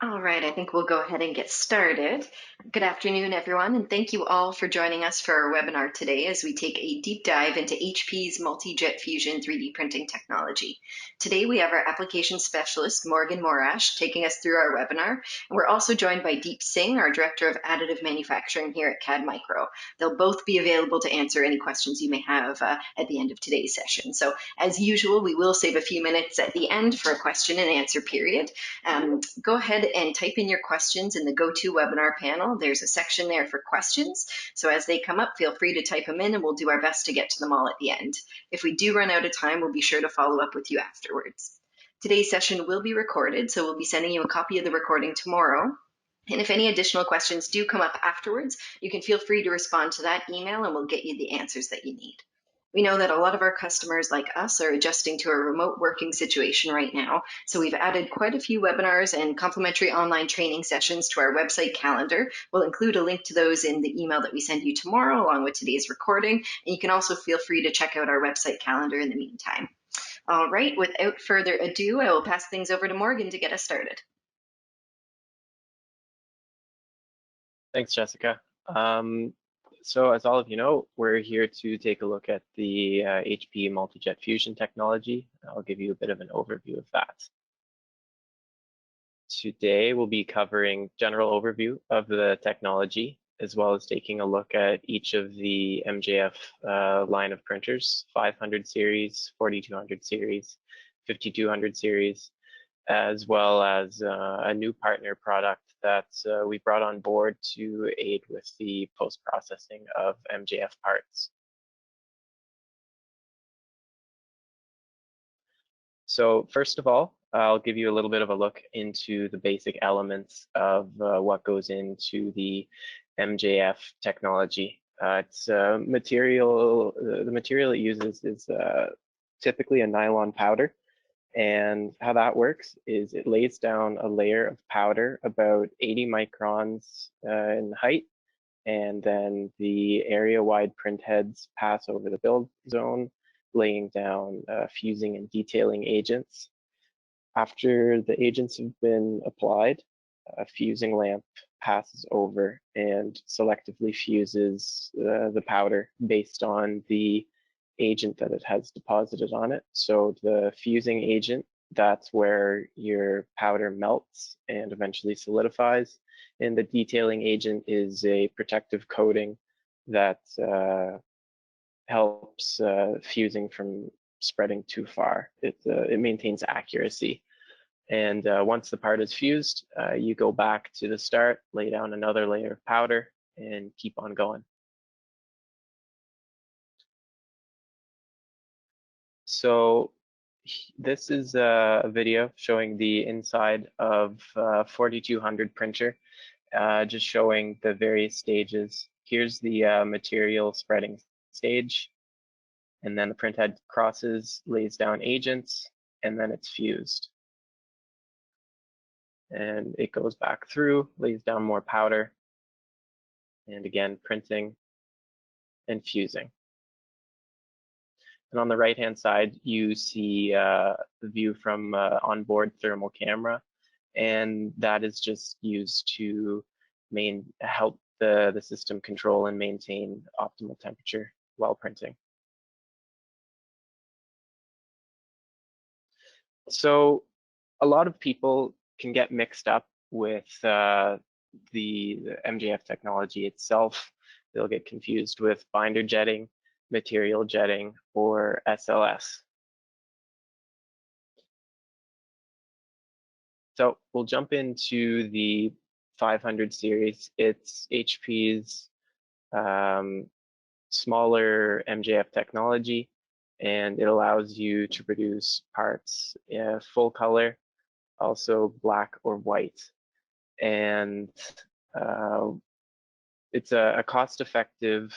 All right, I think we'll go ahead and get started. Good afternoon, everyone, and thank you all for joining us for our webinar today as we take a deep dive into HP's multi-jet fusion 3D printing technology. Today we have our application specialist, Morgan Morash, taking us through our webinar, and we're also joined by Deep Singh, our Director of Additive Manufacturing here at CAD Micro. They'll both be available to answer any questions you may have at the end of today's session. So as usual, we will save a few minutes at the end for a question and answer period. Go ahead and type in your questions in the GoToWebinar panel. There's a section there for questions. So as they come up, feel free to type them in and we'll do our best to get to them all at the end. If we do run out of time, we'll be sure to follow up with you afterwards. Today's session will be recorded, so we'll be sending you a copy of the recording tomorrow. And if any additional questions do come up afterwards, you can feel free to respond to that email and we'll get you the answers that you need. We know that a lot of our customers like us are adjusting to a remote working situation right now, so we've added quite a few webinars and complimentary online training sessions to our website calendar. We'll include a link to those in the email that we send you tomorrow along with today's recording, and you can also feel free to check out our website calendar in the meantime. All right, without further ado, I will pass things over to Morgan to get us started. Thanks, Jessica. So as all of you know, we're here to take a look at the HP multi-jet fusion technology. I'll give you a bit of an overview of that. Today, we'll be covering general overview of the technology, as well as taking a look at each of the MJF line of printers, 500 series, 4200 series, 5200 series, as well as a new partner product that we brought on board to aid with the post-processing of MJF parts. So first of all, I'll give you a little bit of a look into the basic elements of what goes into the MJF technology. The material it uses is typically a nylon powder. And how that works is it lays down a layer of powder about 80 microns in height, and then the area-wide print heads pass over the build zone, laying down fusing and detailing agents. After the agents have been applied, a fusing lamp passes over and selectively fuses the powder based on the agent that it has deposited on it. So the fusing agent, that's where your powder melts and eventually solidifies. And the detailing agent is a protective coating that helps fusing from spreading too far. It maintains accuracy. And once the part is fused, you go back to the start, lay down another layer of powder, and keep on going. So this is a video showing the inside of 4200 printer, just showing the various stages. Here's the material spreading stage, and then the print head crosses, lays down agents, and then it's fused. And it goes back through, lays down more powder, and again, printing and fusing. And on the right-hand side, you see the view from onboard thermal camera, and that is just used to help the system control and maintain optimal temperature while printing. So a lot of people can get mixed up with the MJF technology itself. They'll get confused with binder jetting, material jetting, or SLS. So we'll jump into the 500 series. It's HP's smaller MJF technology, and it allows you to produce parts full color, also black or white. And it's a cost-effective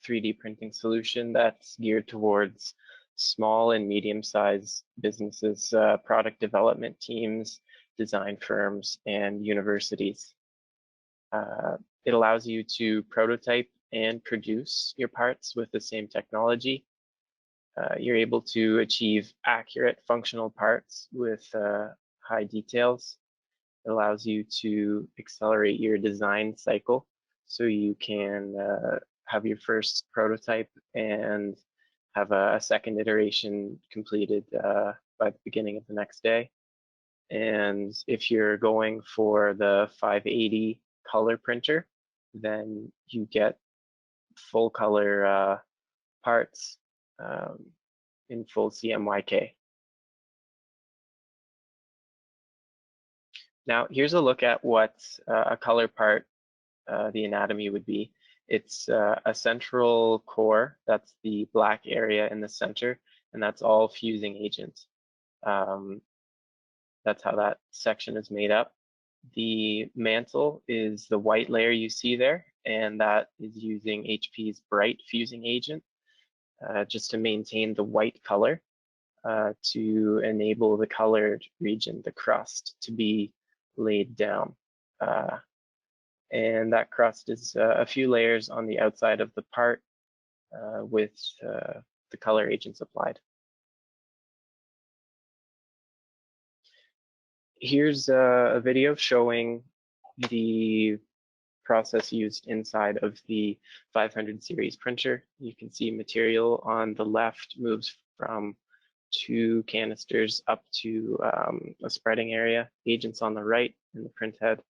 3D printing solution that's geared towards small and medium-sized businesses, product development teams, design firms, and universities. It allows you to prototype and produce your parts with the same technology. You're able to achieve accurate functional parts with high details. It allows you to accelerate your design cycle so you can have your first prototype and have a second iteration completed by the beginning of the next day. And if you're going for the 580 color printer, then you get full color parts in full CMYK. Now, here's a look at what a color part, the anatomy would be. It's a central core, that's the black area in the center, and that's all fusing agent. That's how that section is made up. The mantle is the white layer you see there, and that is using HP's bright fusing agent just to maintain the white color to enable the colored region, the crust, to be laid down. And that crust is a few layers on the outside of the part with the color agents applied. Here's a video showing the process used inside of the 500 series printer. You can see material on the left moves from 2 canisters up to a spreading area, agents on the right in the print head.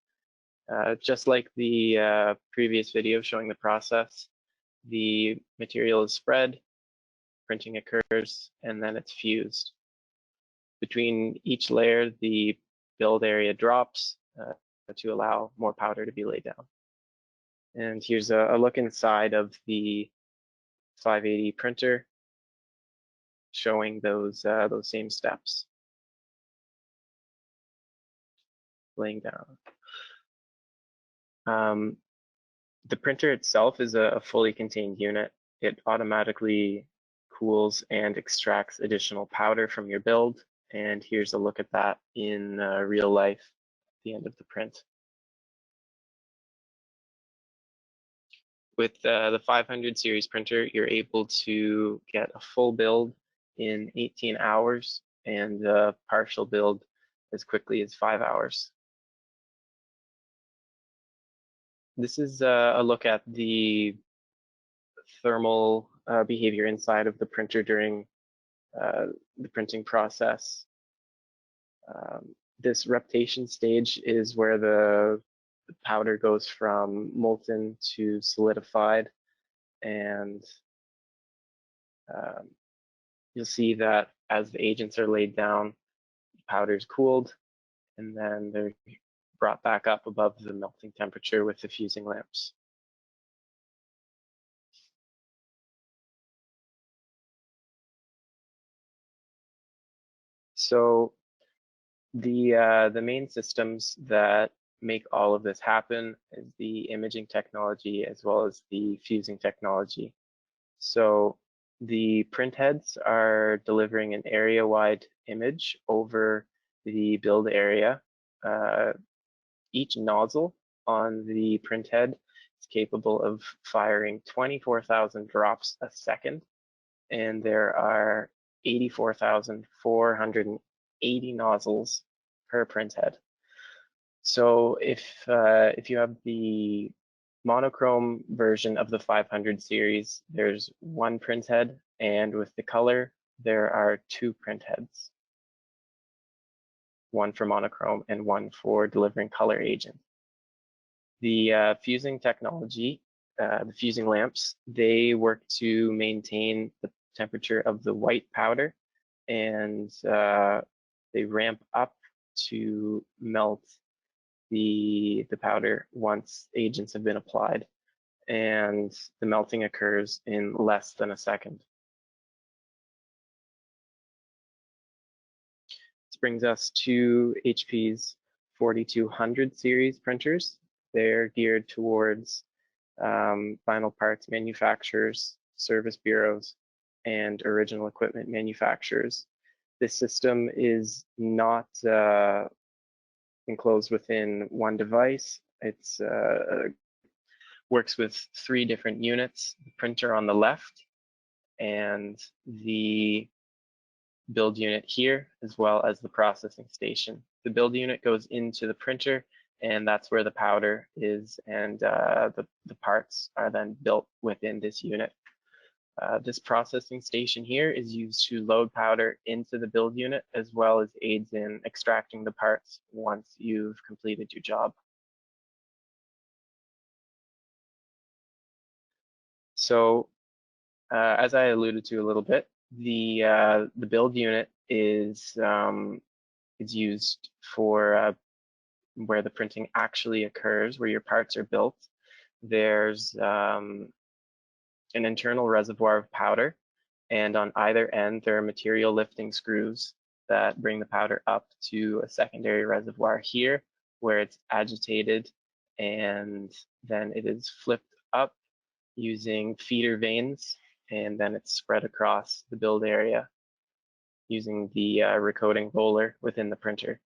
Just like the previous video showing the process, the material is spread, printing occurs, and then it's fused. Between each layer, the build area drops to allow more powder to be laid down. And here's a look inside of the 580 printer showing those same steps. Laying down. The printer itself is a fully contained unit. It automatically cools and extracts additional powder from your build. And here's a look at that in real life at the end of the print. With the 500 series printer, you're able to get a full build in 18 hours and a partial build as quickly as 5 hours. This is a look at the thermal behavior inside of the printer during the printing process. This reptation stage is where the powder goes from molten to solidified, and you'll see that as the agents are laid down, the powder is cooled, and then they're brought back up above the melting temperature with the fusing lamps. So the main systems that make all of this happen is the imaging technology as well as the fusing technology. So the print heads are delivering an area-wide image over the build area. Each nozzle on the print head is capable of firing 24,000 drops a second, and there are 84,480 nozzles per print head. So if you have the monochrome version of the 500 series, there's 1 print head, and with the color, there are 2 print heads. 1 for monochrome and 1 for delivering color agent. The fusing technology, the fusing lamps, they work to maintain the temperature of the white powder, and they ramp up to melt the powder once agents have been applied, and the melting occurs in less than a second. This brings us to HP's 4200 series printers. They're geared towards final parts manufacturers, service bureaus, and original equipment manufacturers. This system is not enclosed within one device. It's works with 3 different units, the printer on the left and the build unit here, as well as the processing station. The build unit goes into the printer, and that's where the powder is, and the parts are then built within this unit. This processing station here is used to load powder into the build unit, as well as aids in extracting the parts once you've completed your job. So as I alluded to a little bit, the build unit is used for where the printing actually occurs, where your parts are built. There's an internal reservoir of powder, and on either end there are material lifting screws that bring the powder up to a secondary reservoir here, where it's agitated, and then it is flipped up using feeder vanes, and then it's spread across the build area using the recoding roller within the printer.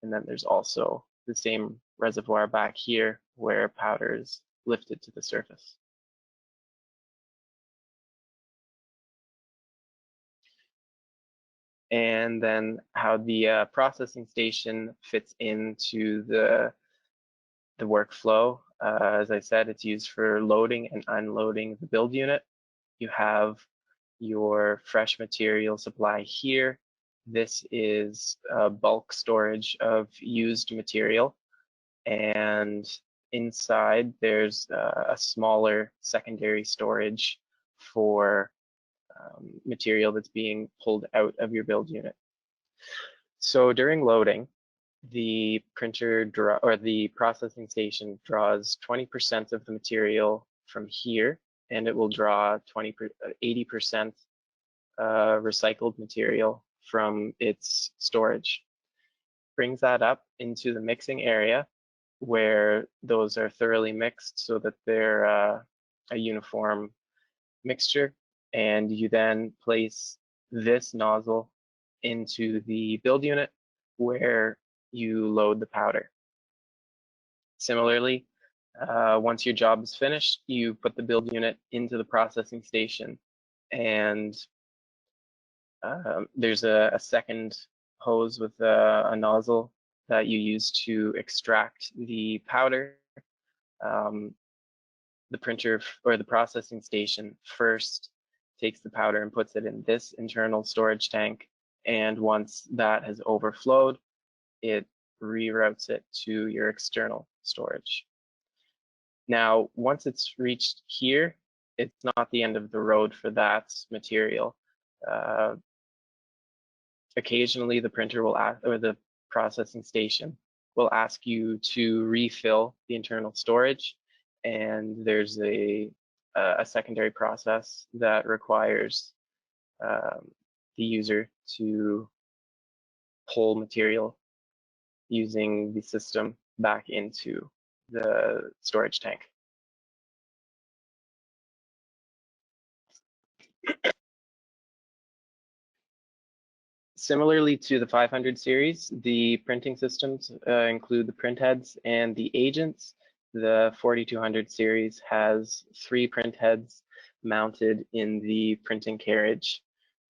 And then there's also the same reservoir back here where powder is lifted to the surface. And then how the processing station fits into the workflow. As I said, it's used for loading and unloading the build unit. You have your fresh material supply here. This is bulk storage of used material, and inside there's a smaller secondary storage for material that's being pulled out of your build unit. So during loading, the printer or the processing station draws 20% of the material from here, and it will draw 80% recycled material from its storage. Brings that up into the mixing area, where those are thoroughly mixed so that they're a uniform mixture, and you then place this nozzle into the build unit where you load the powder. Similarly, once your job is finished, you put the build unit into the processing station, and there's a second hose with a nozzle that you use to extract the powder. The printer or the processing station first takes the powder and puts it in this internal storage tank, and once that has overflowed, it reroutes it to your external storage. Now, once it's reached here, it's not the end of the road for that material. Occasionally, the printer will ask, or the processing station will ask you to refill the internal storage, and there's a secondary process that requires the user to pull material using the system back into the storage tank. Similarly to the 500 series, the printing systems include the print heads and the agents. The 4200 series has 3 print heads mounted in the printing carriage,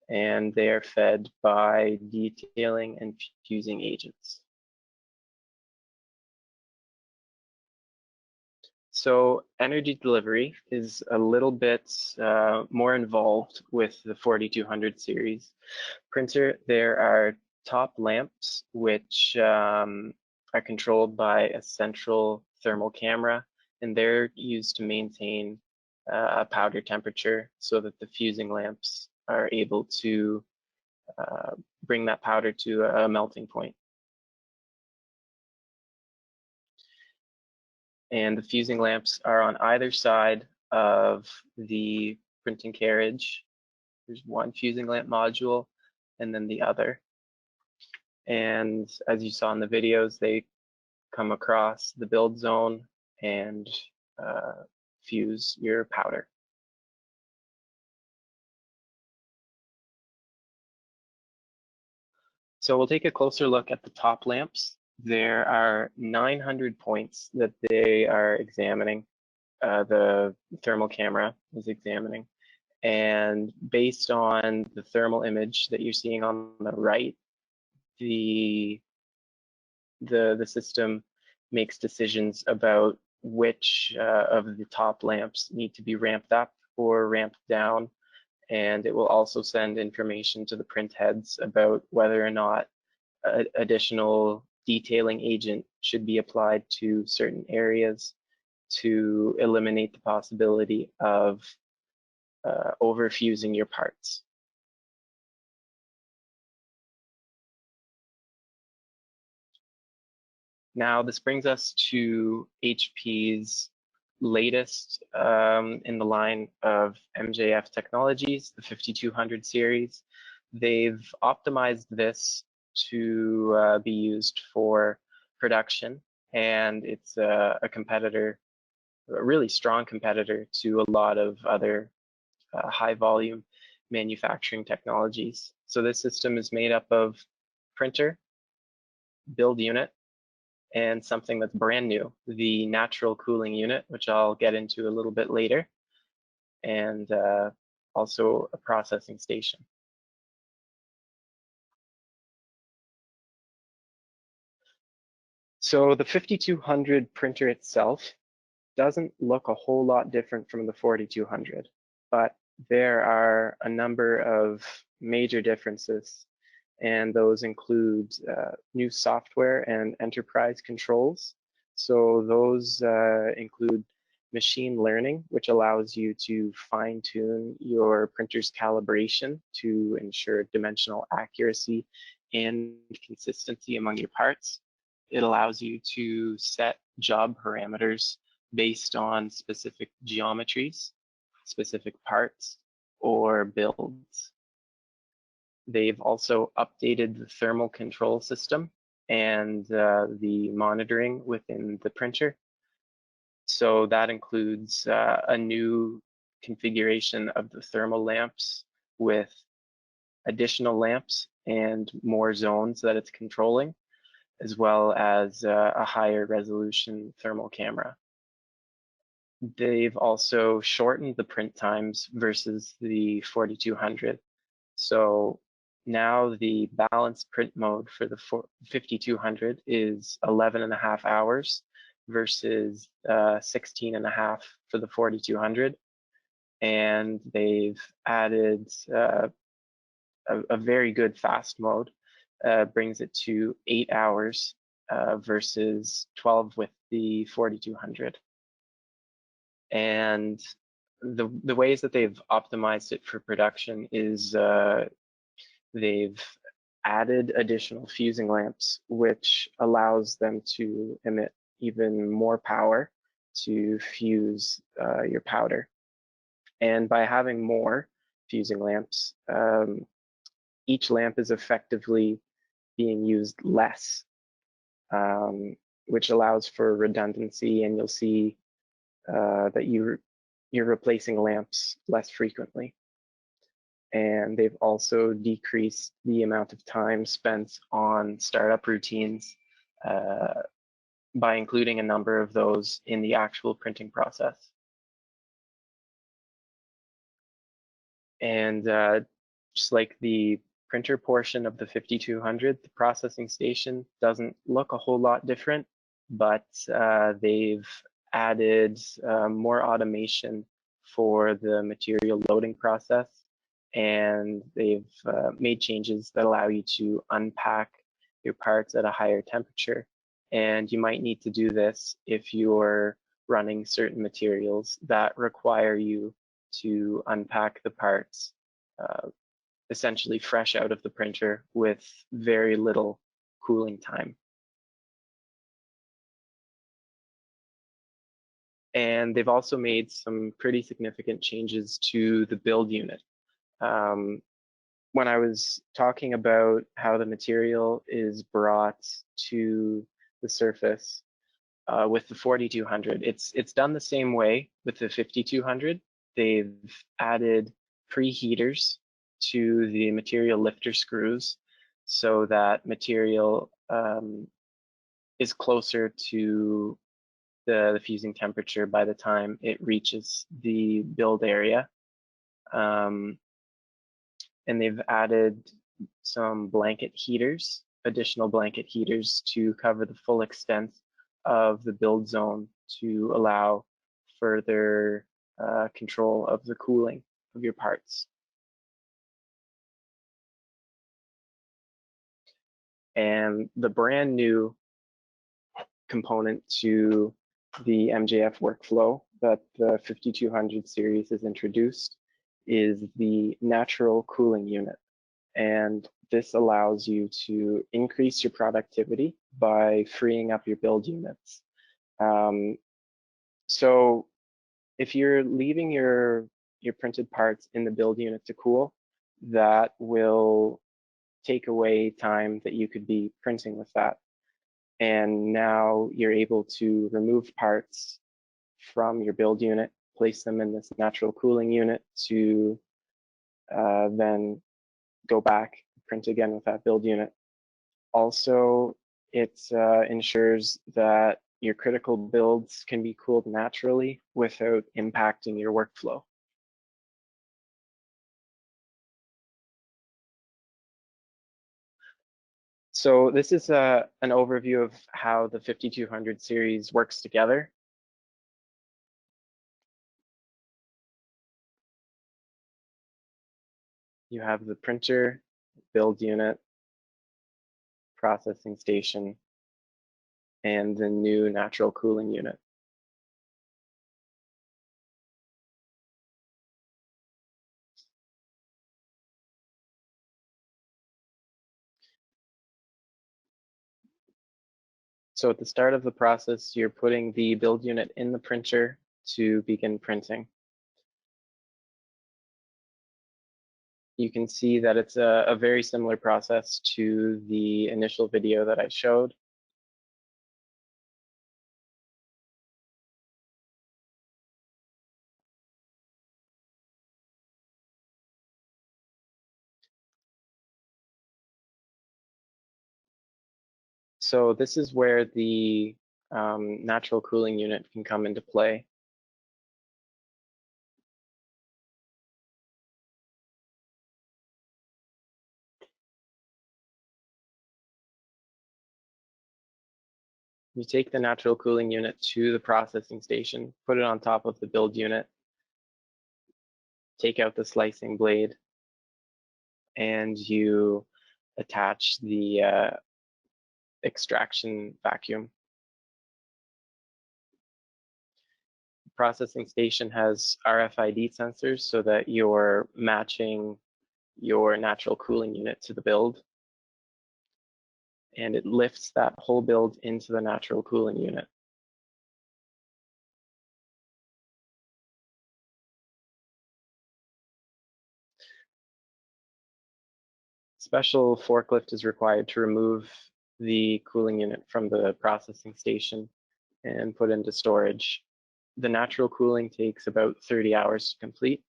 and they are fed by detailing and fusing agents. So energy delivery is a little bit more involved with the 4200 series printer. There are top lamps which are controlled by a central thermal camera, and they're used to maintain a powder temperature so that the fusing lamps are able to bring that powder to a melting point. And the fusing lamps are on either side of the printing carriage. There's one fusing lamp module and then the other. And as you saw in the videos, they come across the build zone and fuse your powder. So we'll take a closer look at the top lamps. There are 900 points that they are examining, the thermal camera is examining, And based on the thermal image that you're seeing on the right, the system makes decisions about which of the top lamps need to be ramped up or ramped down. And it will also send information to the print heads about whether or not additional detailing agent should be applied to certain areas to eliminate the possibility of overfusing your parts. Now, this brings us to HP's latest in the line of MJF technologies, the 5200 series. They've optimized this to be used for production, and it's a competitor, a really strong competitor to a lot of other high volume manufacturing technologies. So this system is made up of printer, build unit, and something that's brand new, the natural cooling unit, which I'll get into a little bit later, and also a processing station. So the 5200 printer itself doesn't look a whole lot different from the 4200, but there are a number of major differences, and those include new software and enterprise controls. So those include machine learning, which allows you to fine tune your printer's calibration to ensure dimensional accuracy and consistency among your parts. It allows you to set job parameters based on specific geometries, specific parts, or builds. They've also updated the thermal control system and the monitoring within the printer. So that includes a new configuration of the thermal lamps with additional lamps and more zones that it's controlling, as well as a higher resolution thermal camera. They've also shortened the print times versus the 4200. So now the balanced print mode for the 5200 is 11.5 hours versus 16.5 for the 4200. And they've added a very good fast mode, brings it to 8 hours versus 12 with the 4200. And the ways that they've optimized it for production is they've added additional fusing lamps, which allows them to emit even more power to fuse your powder. And by having more fusing lamps, each lamp is effectively being used less, which allows for redundancy, and you'll see that you're replacing lamps less frequently. And they've also decreased the amount of time spent on startup routines by including a number of those in the actual printing process. And just like the printer portion of the 5200, the processing station doesn't look a whole lot different, but they've added more automation for the material loading process, and they've made changes that allow you to unpack your parts at a higher temperature. And you might need to do this if you're running certain materials that require you to unpack the parts essentially fresh out of the printer with very little cooling time. And they've also made some pretty significant changes to the build unit. When I was talking about how the material is brought to the surface with the 4200, it's done the same way with the 5200. They've added preheaters to the material lifter screws so that material is closer to the fusing temperature by the time it reaches the build area. Um, and they've added some blanket heaters, additional blanket heaters to cover the full extent of the build zone to allow further control of the cooling of your parts. And the brand new component to the MJF workflow that the 5200 series has introduced is the natural cooling unit. And this allows you to increase your productivity by freeing up your build units. So if you're leaving your printed parts in the build unit to cool, that will take away time that you could be printing with that. And now you're able to remove parts from your build unit, place them in this natural cooling unit to then go back, print again with that build unit. Also, it ensures that your critical builds can be cooled naturally without impacting your workflow. So this is an overview of how the 5200 series works together. You have the printer, build unit, processing station, and the new natural cooling unit. So at the start of the process, you're putting the build unit in the printer to begin printing. You can see that it's a very similar process to the initial video that I showed. So this is where the natural cooling unit can come into play. You take the natural cooling unit to the processing station, put it on top of the build unit, take out the slicing blade, and you attach the extraction vacuum. The processing station has RFID sensors so that you're matching your natural cooling unit to the build, and it lifts that whole build into the natural cooling unit. Special forklift is required to remove the cooling unit from the processing station and put into storage. The natural cooling takes about 30 hours to complete.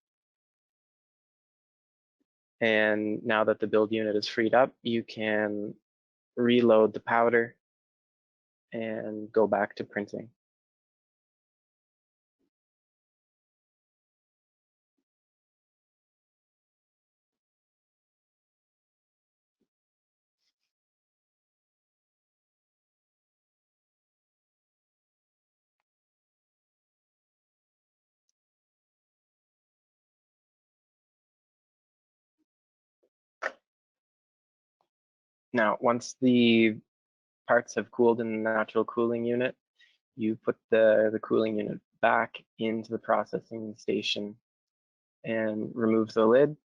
And now that the build unit is freed up, you can reload the powder and go back to printing. Now, once the parts have cooled in the natural cooling unit, you put the cooling unit back into the processing station and remove the lid.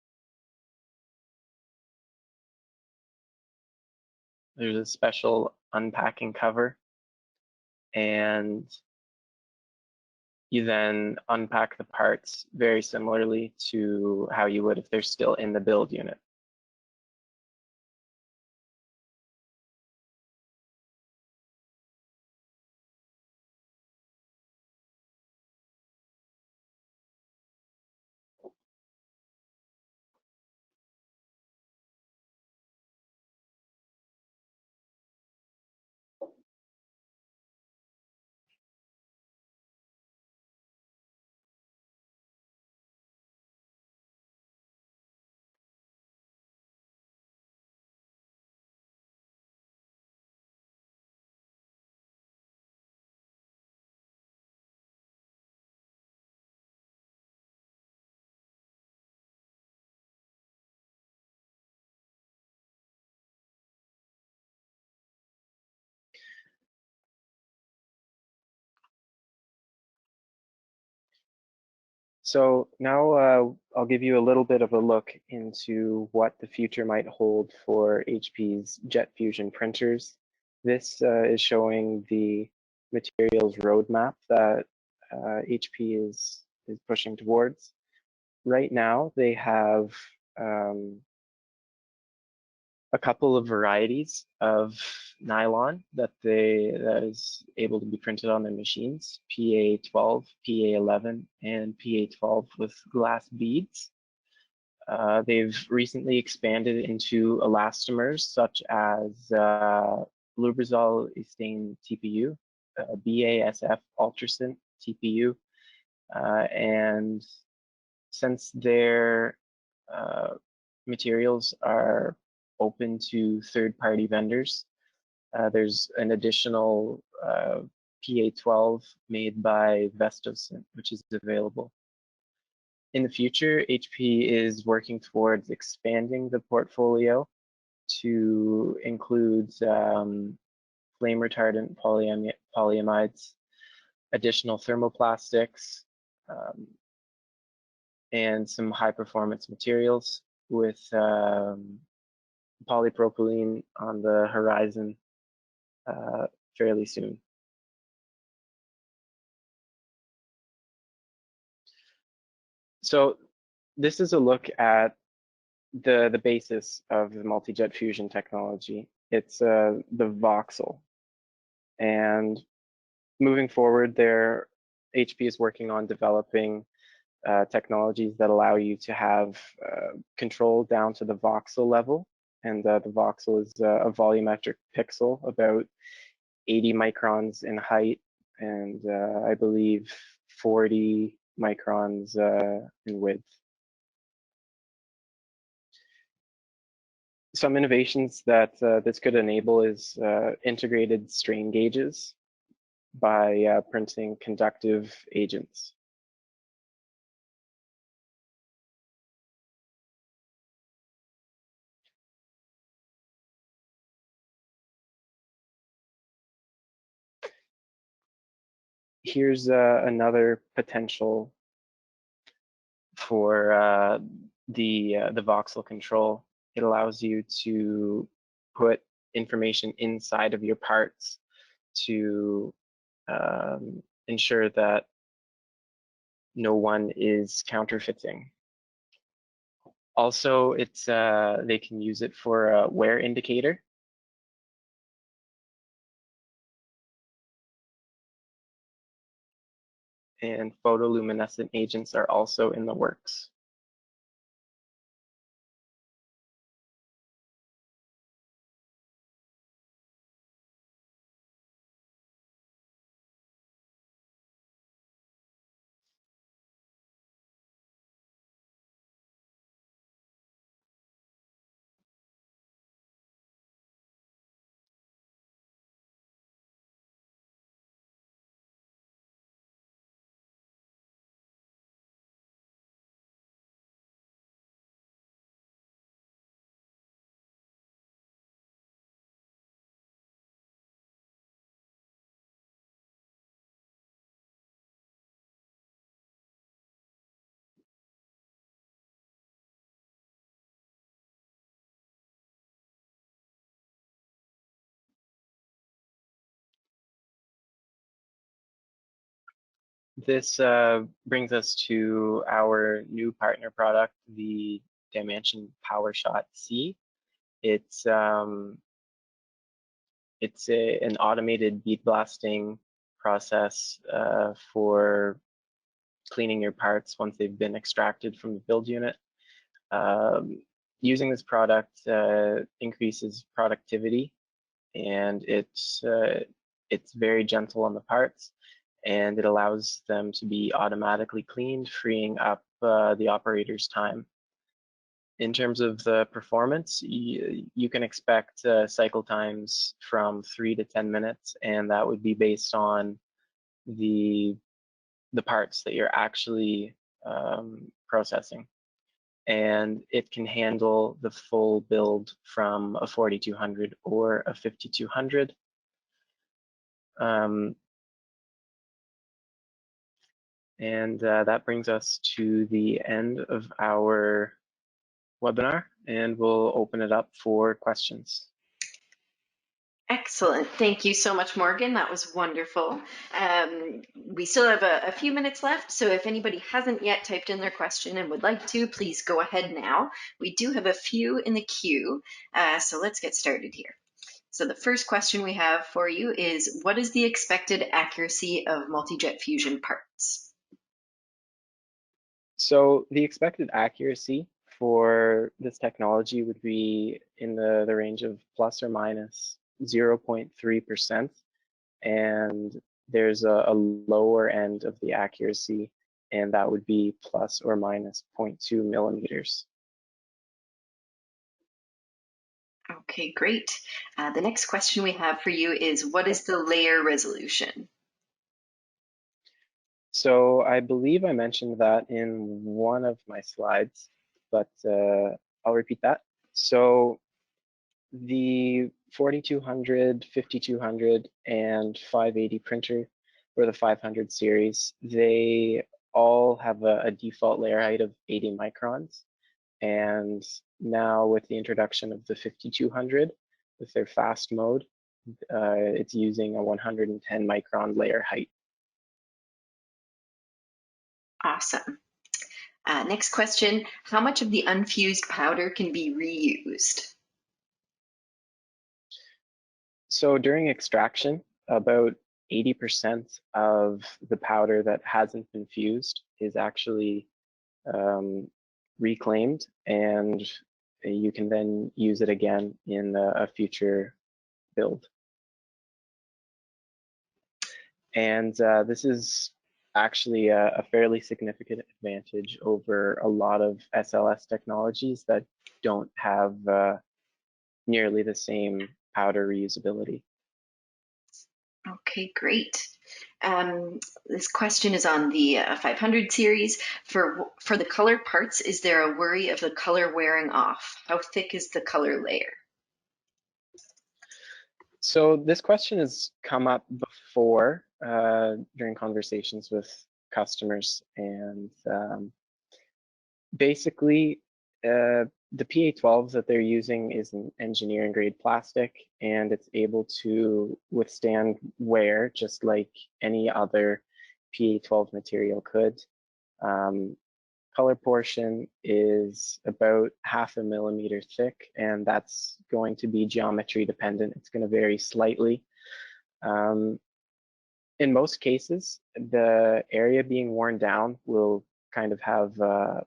There's a special unpacking cover, and you then unpack the parts very similarly to how you would if they're still in the build unit. So now I'll give you a little bit of a look into what the future might hold for HP's jet fusion printers. This is showing the materials roadmap that HP is pushing towards. Right now, they have a couple of varieties of nylon that is able to be printed on their machines: PA12, PA11, and PA12 with glass beads. They've recently expanded into elastomers such as Lubrizol Estane TPU, BASF Ultrasynth TPU, and since their materials are open to third-party vendors, there's an additional PA12 made by Vestosynth, which is available. In the future, HP is working towards expanding the portfolio to include flame retardant polyamides, additional thermoplastics, and some high performance materials, with polypropylene on the horizon fairly soon. So this is a look at the basis of the multi-jet fusion technology. It's the voxel. And moving forward there, HP is working on developing technologies that allow you to have control down to the voxel level. And the voxel is a volumetric pixel about 80 microns in height, and I believe 40 microns in width. Some innovations that this could enable is integrated strain gauges by printing conductive agents. Here's another potential for the voxel control. It allows you to put information inside of your parts to ensure that no one is counterfeiting. Also, it's they can use it for a wear indicator. And photoluminescent agents are also in the works. This brings us to our new partner product, the Dimension PowerShot C. It's an automated bead blasting process for cleaning your parts once they've been extracted from the build unit. Using this product increases productivity, and it's very gentle on the parts, and it allows them to be automatically cleaned, freeing up the operator's time. In terms of the performance, you can expect cycle times from 3 to 10 minutes, and that would be based on the parts that you're actually processing. And it can handle the full build from a 4200 or a 5200. And that brings us to the end of our webinar, and we'll open it up for questions. Excellent. Thank you so much, Morgan. That was wonderful. We still have a few minutes left, so if anybody hasn't yet typed in their question and would like to, please go ahead now. We do have a few in the queue, so let's get started here. So the first question we have for you is, what is the expected accuracy of multi-jet fusion parts? So the expected accuracy for this technology would be in the range of plus or minus 0.3%. And there's a lower end of the accuracy, and that would be plus or minus 0.2 millimeters. Okay, great. The next question we have for you is, what is the layer resolution? So I believe I mentioned that in one of my slides, but I'll repeat that. So the 4200, 5200, and 580 printer for the 500 series, they all have a default layer height of 80 microns. And now with the introduction of the 5200 with their fast mode, it's using a 110 micron layer height. Awesome. Next question, how much of the unfused powder can be reused? So during extraction, about 80% of the powder that hasn't been fused is actually reclaimed, and you can then use it again in a future build. And this is actually a fairly significant advantage over a lot of SLS technologies that don't have nearly the same powder reusability. Okay, great. This question is on the 500 series. For the color parts, is there a worry of the color wearing off? How thick is the color layer? So this question has come up before during conversations with customers, and basically the PA12s that they're using is an engineering grade plastic, and it's able to withstand wear just like any other PA12 material could. Color portion is about 0.5 millimeter thick, and that's going to be geometry dependent. It's going to vary slightly. In most cases, the area being worn down will kind of have a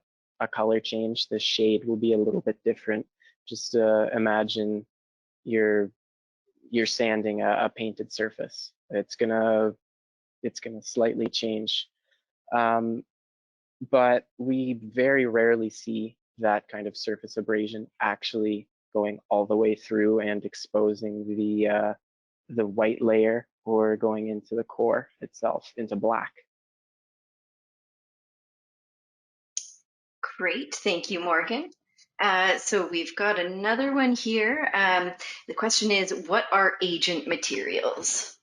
color change. The shade will be a little bit different. Just imagine you're sanding a painted surface. It's gonna slightly change. But we very rarely see that kind of surface abrasion actually going all the way through and exposing the white layer or going into the core itself, into black. Great, thank you, Morgan. So we've got another one here. The question is, what are agent materials?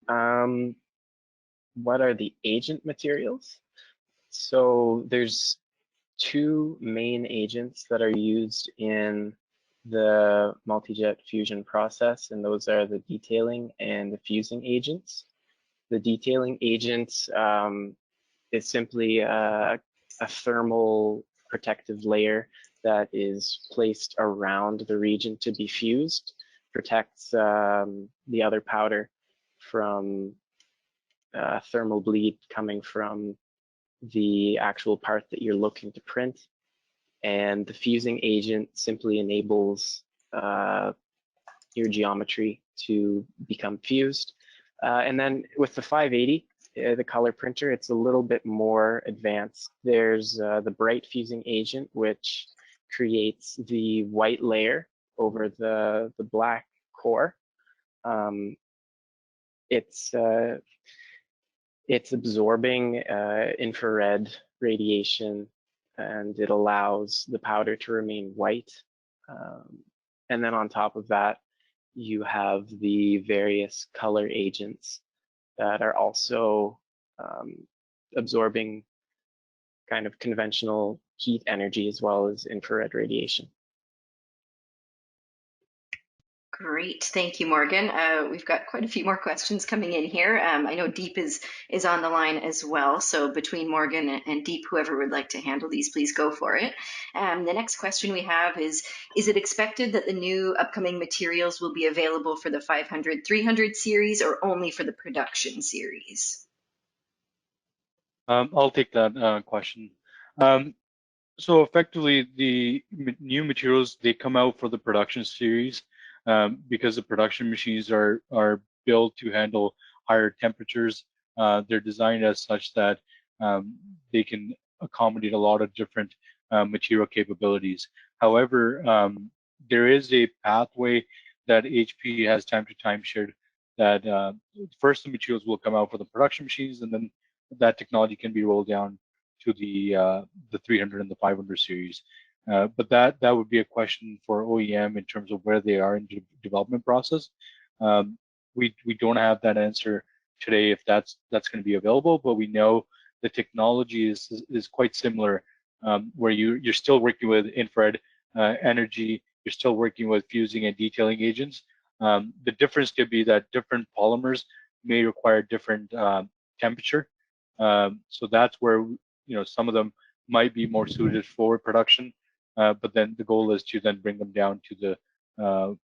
What are the agent materials? So there's two main agents that are used in the multi-jet fusion process, and those are the detailing and the fusing agents. The detailing agent is simply a thermal protective layer that is placed around the region to be fused, protects the other powder from thermal bleed coming from the actual part that you're looking to print. And the fusing agent simply enables your geometry to become fused. And then with the 580, the color printer, it's a little bit more advanced. There's the bright fusing agent, which creates the white layer over the black core. It's absorbing infrared radiation, and it allows the powder to remain white. And then on top of that, you have the various color agents that are also absorbing kind of conventional heat energy as well as infrared radiation. Great, thank you, Morgan. We've got quite a few more questions coming in here. I know Deep is on the line as well. So between Morgan and Deep, whoever would like to handle these, please go for it. The next question we have is it expected that the new upcoming materials will be available for the 500, 300 series or only for the production series? I'll take that question. So effectively, the new materials, they come out for the production series because the production machines are built to handle higher temperatures. They're designed as such that they can accommodate a lot of different material capabilities. However, there is a pathway that HP has time to time shared that first the materials will come out for the production machines, and then that technology can be rolled down to the 300 and the 500 series. But that would be a question for OEM in terms of where they are in the development process. We don't have that answer today if that's going to be available, but we know the technology is quite similar, where you're still working with infrared energy, you're still working with fusing and detailing agents. The difference could be that different polymers may require different temperature. So that's where some of them might be more suited for production, but then the goal is to then bring them down to the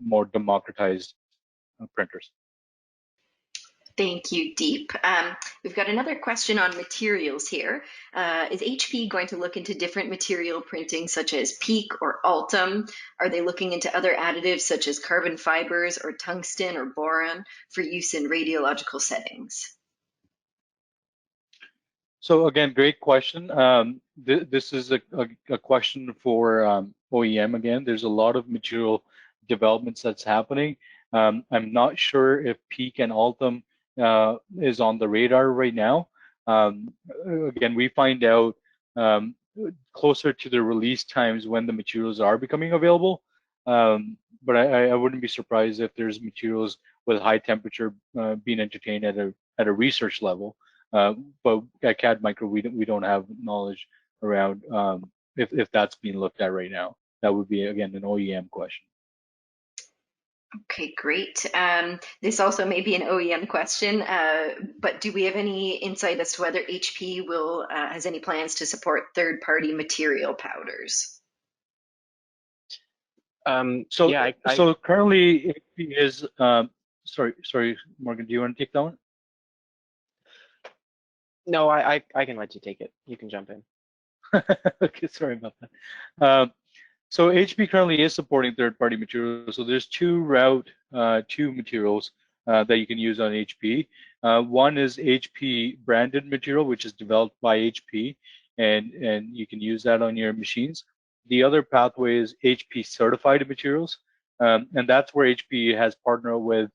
more democratized printers. Thank you, Deep. We've got another question on materials here. Is HP going to look into different material printing such as PEEK or Altum? Are they looking into other additives such as carbon fibers or tungsten or boron for use in radiological settings? So again, great question. This is a question for OEM again. There's a lot of material developments that's happening. I'm not sure if PEEK and Altum is on the radar right now. Again, we find out closer to the release times when the materials are becoming available. But I wouldn't be surprised if there's materials with high temperature being entertained at a research level. But at CAD Micro, we don't have knowledge around if that's being looked at right now. That would be again an OEM question. Okay, great. This also may be an OEM question, but do we have any insight as to whether HP has any plans to support third-party material powders? So yeah, so currently HP is sorry, Morgan, do you want to take that one? no, I can let you take it. You can jump in. Okay, sorry about that. So HP currently is supporting third-party materials. So there's two materials that you can use on HP. One is HP branded material, which is developed by HP, and you can use that on your machines. The other pathway is HP certified materials, and that's where HP has partnered with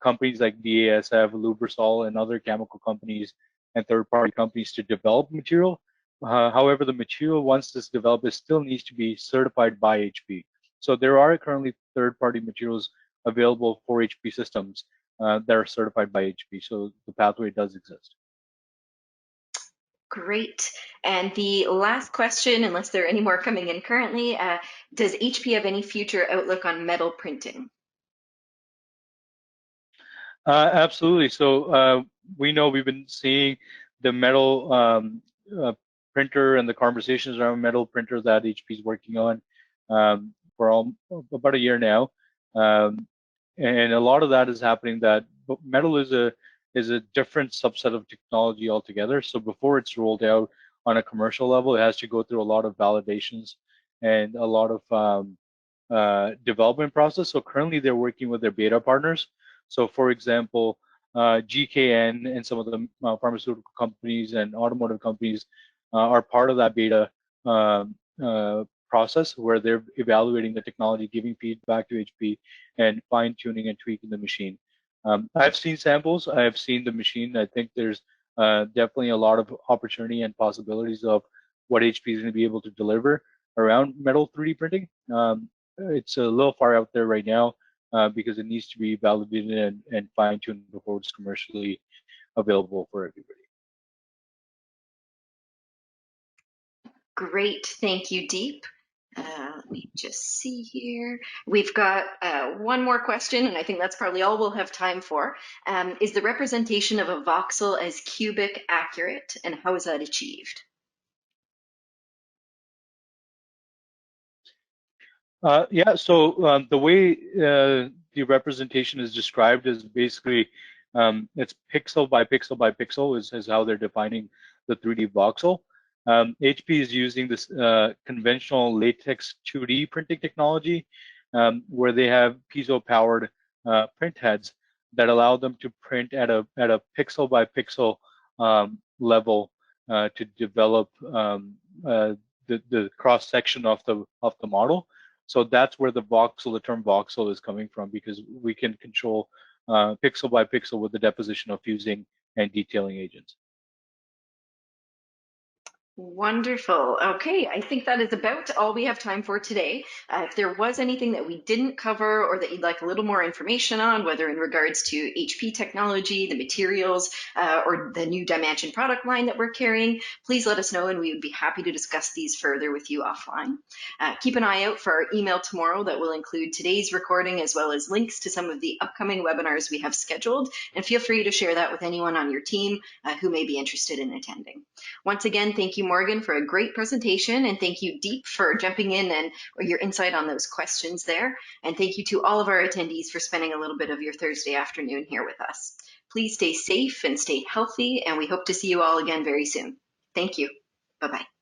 companies like BASF, Lubrisol, and other chemical companies and third-party companies to develop material. However, the material, once it's developed, it still needs to be certified by HP. So there are currently third-party materials available for HP systems that are certified by HP. So the pathway does exist. Great. And the last question, unless there are any more coming in currently, does HP have any future outlook on metal printing? Absolutely. So we know we've been seeing the metal printer and the conversations around metal printer that HP is working on for about a year now, and a lot of that is happening. That metal is a different subset of technology altogether. So before it's rolled out on a commercial level, it has to go through a lot of validations and a lot of development process. So currently they're working with their beta partners. So for example, GKN and some of the pharmaceutical companies and automotive companies are part of that beta process where they're evaluating the technology, giving feedback to HP, and fine-tuning and tweaking the machine. I've seen samples. I've seen the machine. I think there's definitely a lot of opportunity and possibilities of what HP is going to be able to deliver around metal 3D printing. It's a little far out there right now. because it needs to be validated and fine-tuned before it's commercially available for everybody. Great, thank you, Deep. Let me just see here. We've got one more question, and I think that's probably all we'll have time for. Is the representation of a voxel as cubic accurate, and how is that achieved? Yeah, so the way the representation is described is basically it's pixel by pixel by pixel is how they're defining the 3D voxel. HP is using this conventional latex 2D printing technology where they have piezo-powered print heads that allow them to print at a pixel by pixel level to develop the cross section of the model. So that's where the term voxel is coming from, because we can control pixel by pixel with the deposition of fusing and detailing agents. Wonderful. Okay, I think that is about all we have time for today. If there was anything that we didn't cover or that you'd like a little more information on, whether in regards to HP technology, the materials, or the new Dimension product line that we're carrying, please let us know and we would be happy to discuss these further with you offline. Keep an eye out for our email tomorrow that will include today's recording as well as links to some of the upcoming webinars we have scheduled, and feel free to share that with anyone on your team who may be interested in attending. Once again, thank you, Morgan, for a great presentation, and thank you, Deep, for jumping in and your insight on those questions there. And thank you to all of our attendees for spending a little bit of your Thursday afternoon here with us. Please stay safe and stay healthy, and we hope to see you all again very soon. Thank you. Bye-bye.